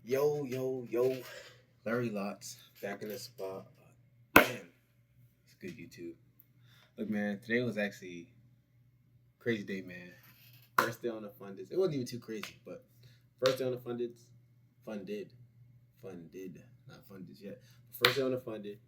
Yo, Larry Lots back in the spot. Man, it's good YouTube. Look, man, today was actually a crazy day, man. First day on the funded. It wasn't even too crazy, but first day on the funded, not funded yet. First day on the funded,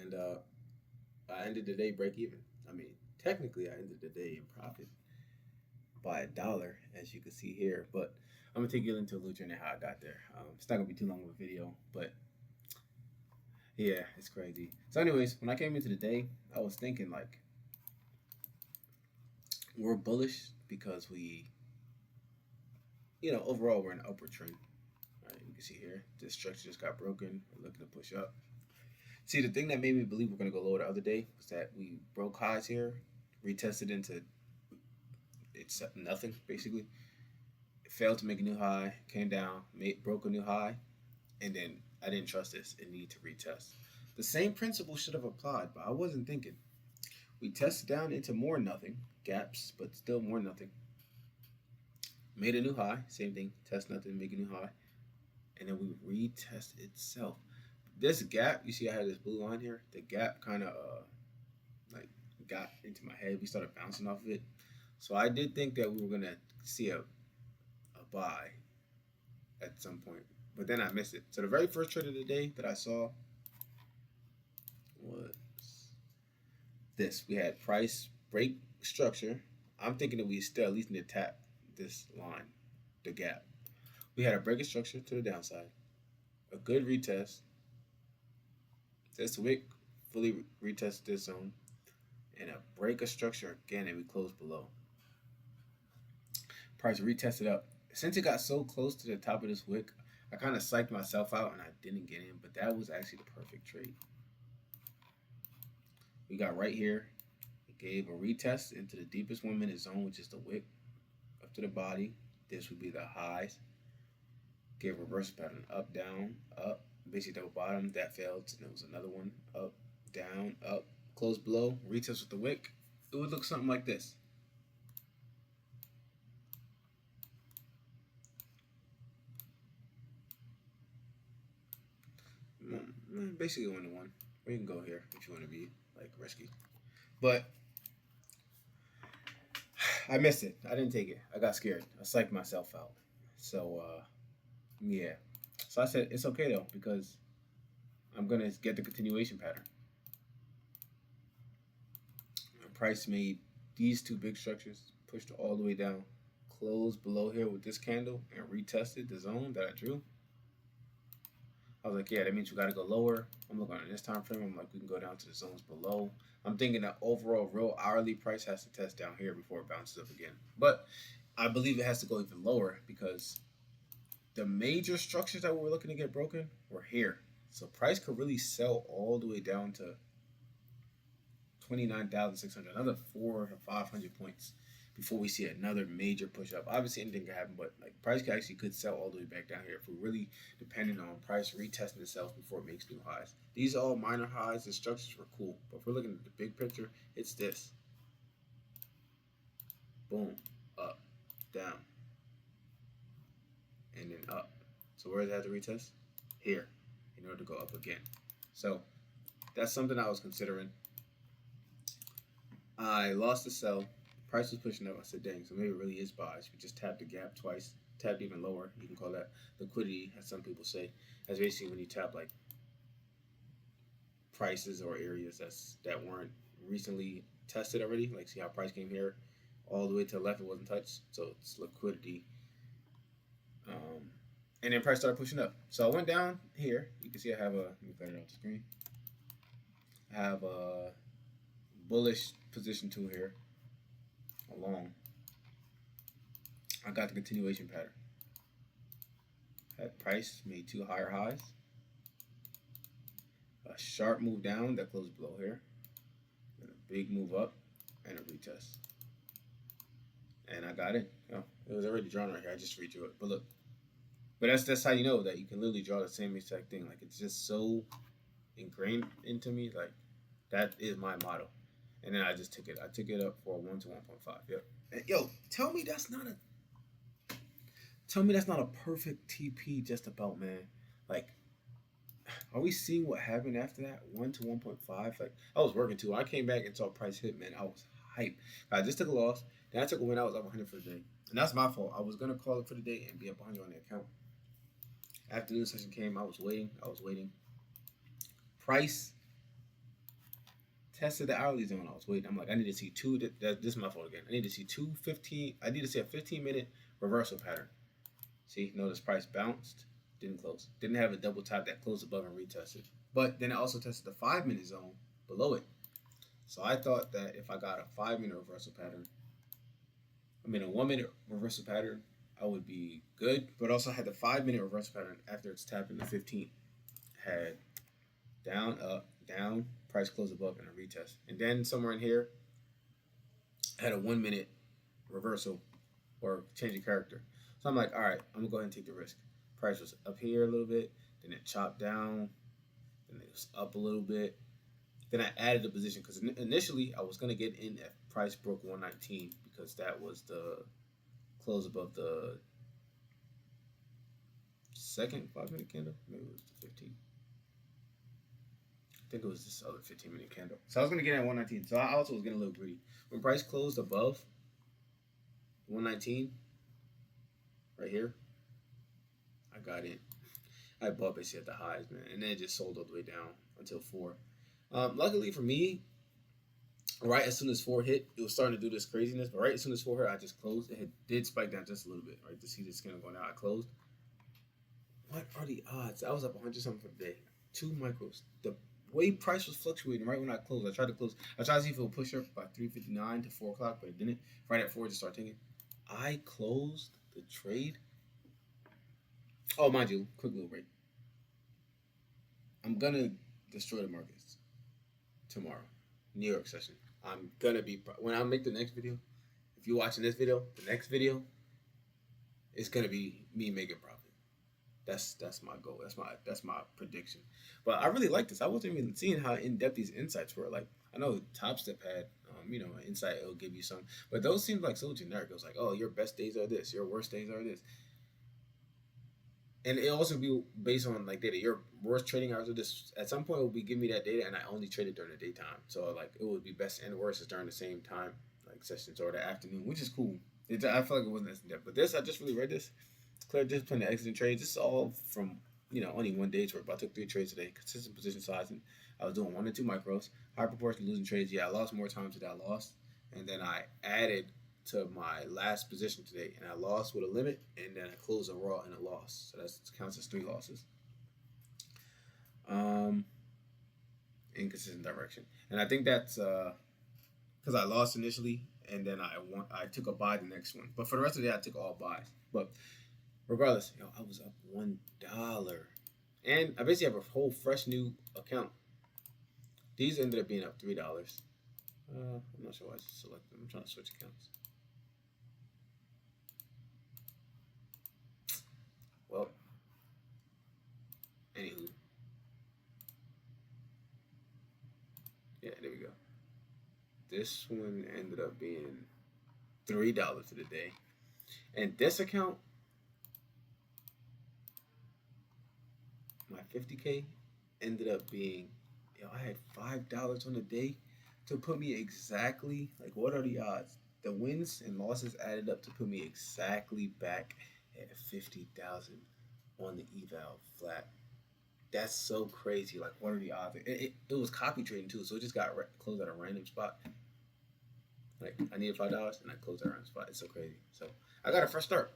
and I ended the day break even. I mean, technically, I ended the day in profit by $1, as you can see here, but I'm gonna take you into a little journey how I got there. It's not gonna be too long of a video, but yeah, it's crazy. So, anyways, when I came into the day, I was thinking like we're bullish because overall we're in an upward trend. All right, you can see here this structure just got broken. We're looking to push up. See, the thing that made me believe we're gonna go lower the other day was that we broke highs here, retested into it's nothing basically. It failed to make a new high, came down, broke a new high, and then I didn't trust this and need to retest. The same principle should have applied, but I wasn't thinking. We tested down into more nothing, gaps, but still more nothing. Made a new high, same thing, test nothing, make a new high, and then we retest itself. This gap, you see I had this blue line here, the gap kind of like got into my head. We started bouncing off of it. So I did think that we were going to see a buy at some point, but then I missed it. So the very first trade of the day that I saw was this. We had price break structure. I'm thinking that we still at least need to tap this line, the gap. We had a break of structure to the downside, a good retest. This wick fully retested this zone, and a break of structure again, and we closed below. Price retested up. Since it got so close to the top of this wick, I kind of psyched myself out and I didn't get in, but that was actually the perfect trade. We got right here. It gave a retest into the deepest 1 minute zone, which is the wick up to the body. This would be the highs. Gave a reverse pattern up, down, up, basically double bottom. That failed. And there was another one up, down, up, close below, retest with the wick. It would look something like this. Basically 1 to 1. We can go here if you want to be like risky, but I missed it. I didn't take it. I got scared. I psyched myself out. So yeah. So I said it's okay though because I'm gonna get the continuation pattern. Price made these two big structures, pushed all the way down, closed below here with this candle, and retested the zone that I drew. I was like, yeah, that means we got to go lower. I'm looking at this time frame. I'm like, we can go down to the zones below. I'm thinking that overall real hourly price has to test down here before it bounces up again. But I believe it has to go even lower because the major structures that we were looking to get broken were here. So price could really sell all the way down to 29,600, another 400 to 500 points before we see another major push up. Obviously, anything can happen, but like price could sell all the way back down here if we're really dependent on price retesting itself before it makes new highs. These are all minor highs. The structures were cool, but if we're looking at the big picture, it's this. Boom, up, down, and then up. So where does it have to retest? Here, in order to go up again. So that's something I was considering. I lost the sell. Price was pushing up. I said, dang, so maybe it really is buys. We just tapped the gap twice, tapped even lower. You can call that liquidity, as some people say. That's basically when you tap like prices or areas that weren't recently tested already. Like see how price came here all the way to the left, it wasn't touched. So it's liquidity. And then price started pushing up. So I went down here. You can see I have let me better off the screen. I have a bullish position tool here. Along. I got the continuation pattern. That price made two higher highs. A sharp move down that closed below here. And a big move up and a retest. And I got it. Oh, it was already drawn right here. I just redrew it. But look. But that's how you know that you can literally draw the same exact thing. Like it's just so ingrained into me. Like that is my motto. And then I just took it. I took it up for a 1 to 1.5. Yep. Yo, tell me that's not a Tell me that's not a perfect TP just about, man. Like, are we seeing what happened after that? 1 to 1.5. Like, I was working too. I came back and saw price hit, man. I was hyped. I just took a loss. Then I took a win. I was up 100 for the day. And that's my fault. I was going to call it for the day and be up 100 on the account. Afternoon session came. I was waiting. Price tested the hourly zone. I was waiting. I'm like, I need to see two. This is my fault again. I need to see 2:15. I need to see a 15-minute reversal pattern. See, notice price bounced, didn't close. Didn't have a double top that closed above and retested. But then it also tested the 5-minute zone below it. So I thought that if I got a 5-minute reversal pattern, a 1-minute reversal pattern, I would be good. But also had the 5-minute reversal pattern after it's tapping the 15. Had down, up, down, price close above, and a retest. And then somewhere in here, I had a 1-minute reversal or change of character. So I'm like, all right, I'm going to go ahead and take the risk. Price was up here a little bit, then it chopped down, then it was up a little bit. Then I added a position because initially I was going to get in at price broke 119 because that was the close above the second 5-minute candle. Maybe it was the 15. I think it was this other 15-minute candle. So I was going to get in at 119. So I also was getting a little greedy. When price closed above 119, right here, I got in. I bought basically at the highs, man, and then it just sold all the way down until 4. Luckily for me, right as soon as 4 hit, it was starting to do this craziness. But right as soon as 4 hit, I just closed. It did spike down just a little bit, right? To see this candle going down, I closed. What are the odds? I was up 100 something for the day. 2 micros. The way price was fluctuating right when I closed. I tried to close. I tried to see if it would push up by 3:59 to 4 o'clock, but it didn't. Right at 4, it just started taking. I closed the trade. Oh, mind you, quick little break. I'm gonna destroy the markets tomorrow, New York session. I'm gonna be when I make the next video. If you're watching this video, the next video is gonna be me making profit. That's my goal. That's my prediction. But I really like this. I wasn't even seeing how in depth these insights were. Like I know Top Step had an insight. It'll give you some, but those seem like so generic. It was like, oh, your best days are this, your worst days are this. And it also be based on like data. Your worst trading hours are this. At some point, it will be giving me that data, and I only traded during the daytime. So like it would be best and worst is during the same time, like sessions or the afternoon, which is cool. I feel like it wasn't as in depth. But this, I just really read this. Clear discipline and exiting trades. This is all from only one day's work. But I took 3 trades today. Consistent position sizing. I was doing 1 to 2 micros. High proportion losing trades. Yeah, I lost more times than I lost, and then I added to my last position today, and I lost with a limit, and then I closed a raw and a loss. So that counts as 3 losses. Inconsistent direction, and I think that's because I lost initially, and then I took a buy the next one. But for the rest of the day, I took all buys. But regardless, I was up $1, and I basically have a whole fresh new account. These ended up being up $3. I'm not sure why I select them. I'm trying to switch accounts. Well, anywho. Yeah, there we go. This one ended up being $3 for the day. And this account, my 50K, ended up being, I had $5 on the day to put me exactly, like, what are the odds? The wins and losses added up to put me exactly back at 50,000 on the eval flat. That's so crazy. Like, what are the odds? It was copy trading too, so it just got closed at a random spot. Like, I needed $5 and I closed at a random spot. It's so crazy. So I got a fresh start.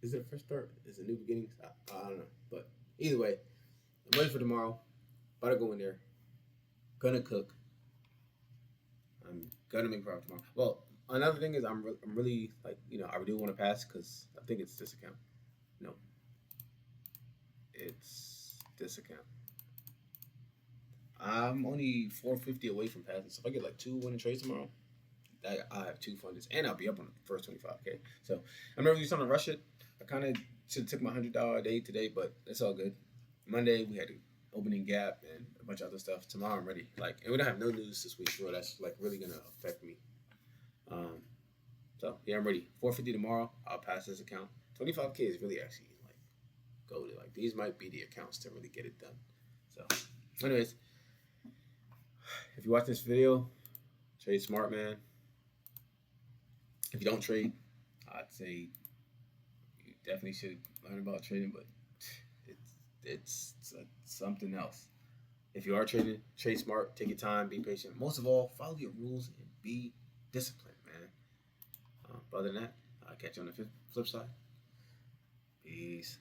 Is it a fresh start? Is it new beginnings? I don't know. But either way, I'm ready for tomorrow. About to go in there. Gonna cook. I'm gonna make profit tomorrow. Well, another thing is I'm really like, I do want to pass because I think it's this account. No. It's this account. I'm only 450 away from passing. So if I get like 2 winning trades tomorrow, I have 2 funders, and I'll be up on the first 25K. So I'm not really trying to rush it. I kind of should have took my $100 a day today, but it's all good. Monday we had an opening gap and a bunch of other stuff. Tomorrow I'm ready. And we don't have no news this week, bro. That's like really gonna affect me. So yeah, I'm ready. 450 tomorrow. I'll pass this account. 25K is really actually like goaded. Like these might be the accounts to really get it done. So, anyways, if you watch this video, trade smart, man. If you don't trade, I'd say you definitely should learn about trading, but it's something else. If you are trading, trade smart, take your time, be patient. Most of all, follow your rules and be disciplined, man. Other than that, I'll catch you on the flip side. Peace.